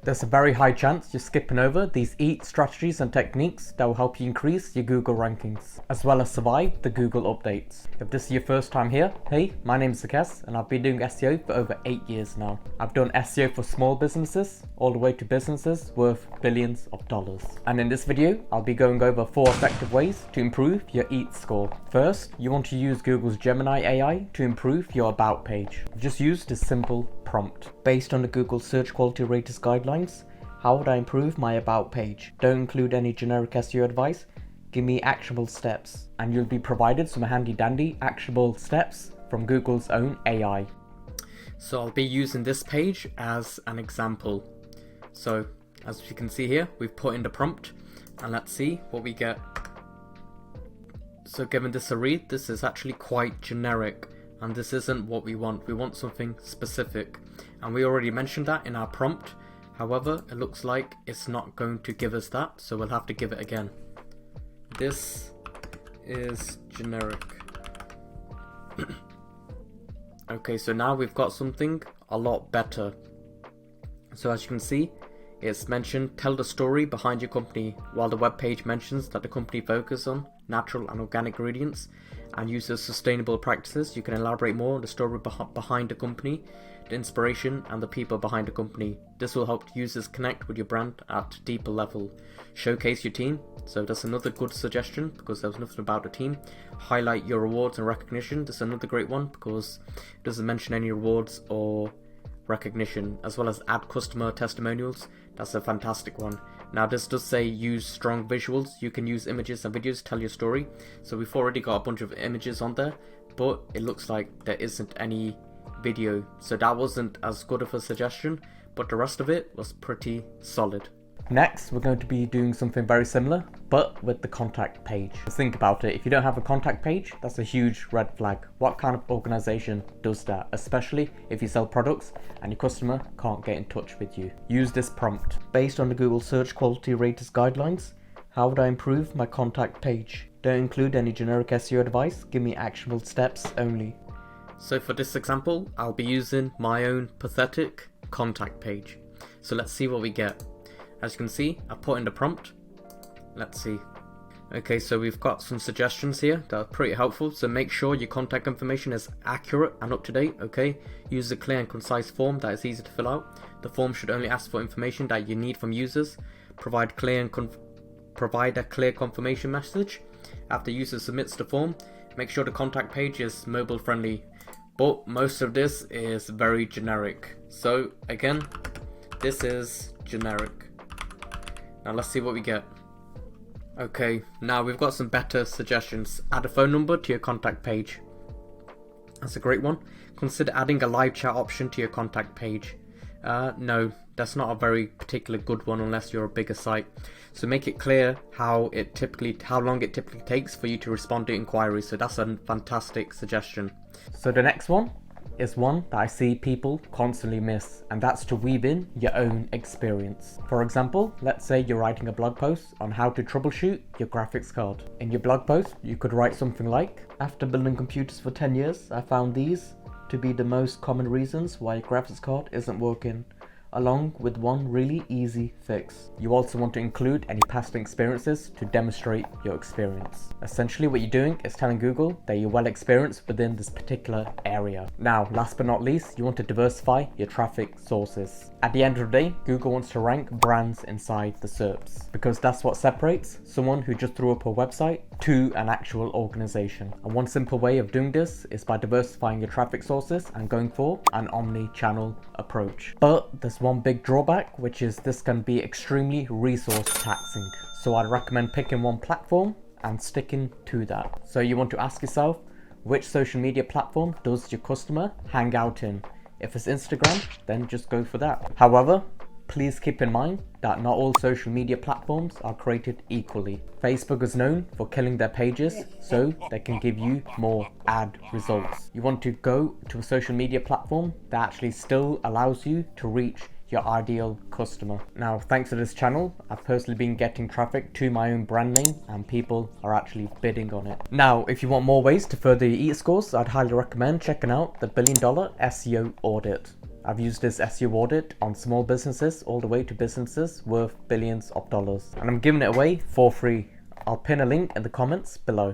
there's a very high chance you're skipping over these Eeat strategies and techniques that will help you increase your Google rankings, as well as survive the Google updates. If this is your first time here, hey, my name's Zakes and I've been doing SEO for over 8 years now. I've done SEO for small businesses, all the way to businesses worth billions of dollars. And in this video, I'll be going over 4 effective ways to improve your Eeat score. First, you want to use Google's Gemini AI to improve your About page. Just use this simple prompt. Based on the Google Search Quality Raters guidelines, how would I improve my About page? Don't include any generic SEO advice. Give me actionable steps. And you'll be provided some handy dandy actionable steps from Google's own AI. So I'll be using this page as an example. So as you can see here, we've put in the prompt and let's see what we get. So given this a read, this is actually quite generic and this isn't what we want. We want something specific, and we already mentioned that in our prompt. However, it looks like it's not going to give us that, so we'll have to give it again. This is generic. Okay, so now we've got something a lot better. So as you can see, it's mentioned, tell the story behind your company, while the web page mentions that the company focuses on natural and organic ingredients and uses sustainable practices. You can elaborate more on the story behind the company, the inspiration and the people behind the company. This will help users connect with your brand at a deeper level. Showcase your team. So that's another good suggestion because there was nothing about the team. Highlight your rewards and recognition. This is another great one because it doesn't mention any rewards or recognition, as well as add customer testimonials. That's a fantastic one. Now this does say use strong visuals. You can use images and videos to tell your story. So we've already got a bunch of images on there, but it looks like there isn't any video. So that wasn't as good of a suggestion, but the rest of it was pretty solid. Next, we're going to be doing something very similar, but with the contact page. Think about it, if you don't have a contact page, that's a huge red flag. What kind of organization does that? Especially if you sell products and your customer can't get in touch with you. Use this prompt. Based on the Google Search Quality Raters guidelines, how would I improve my contact page? Don't include any generic SEO advice, give me actionable steps only. So for this example, I'll be using my own pathetic contact page. So let's see what we get. As you can see, I put in the prompt. Let's see. Okay, so we've got some suggestions here that are pretty helpful. So make sure your contact information is accurate and up to date, okay? Use a clear and concise form that is easy to fill out. The form should only ask for information that you need from users. Provide a clear confirmation message. After user submits the form, make sure the contact page is mobile friendly. But most of this is very generic. So again, this is generic. Now let's see what we get. Okay, now we've got some better suggestions. Add a phone number to your contact page. That's a great one. Consider adding a live chat option to your contact page. No, that's not a very particular good one unless you're a bigger site. So make it clear how long it typically takes for you to respond to inquiries. So that's a fantastic suggestion. So the next one is one that I see people constantly miss, and that's to weave in your own experience. For example, let's say you're writing a blog post on how to troubleshoot your graphics card. In your blog post, you could write something like, after building computers for 10 years, I found these to be the most common reasons why your graphics card isn't working, along with one really easy fix. You also want to include any past experiences to demonstrate your experience. Essentially what you're doing is telling Google that you're well experienced within this particular area. Now, last but not least, you want to diversify your traffic sources. At the end of the day, Google wants to rank brands inside the SERPs because that's what separates someone who just threw up a website to an actual organization. And one simple way of doing this is by diversifying your traffic sources and going for an omni-channel approach. But there's one big drawback, which is this can be extremely resource taxing. So I'd recommend picking one platform and sticking to that. So you want to ask yourself, which social media platform does your customer hang out in? If it's Instagram, then just go for that. However, please keep in mind that not all social media platforms are created equally. Facebook is known for killing their pages so they can give you more ad results. You want to go to a social media platform that actually still allows you to reach your ideal customer. Now, thanks to this channel, I've personally been getting traffic to my own brand name and people are actually bidding on it. Now, if you want more ways to further your Eeat scores, I'd highly recommend checking out the $1 Billion SEO Audit. I've used this SEO audit on small businesses all the way to businesses worth billions of dollars. And I'm giving it away for free. I'll pin a link in the comments below.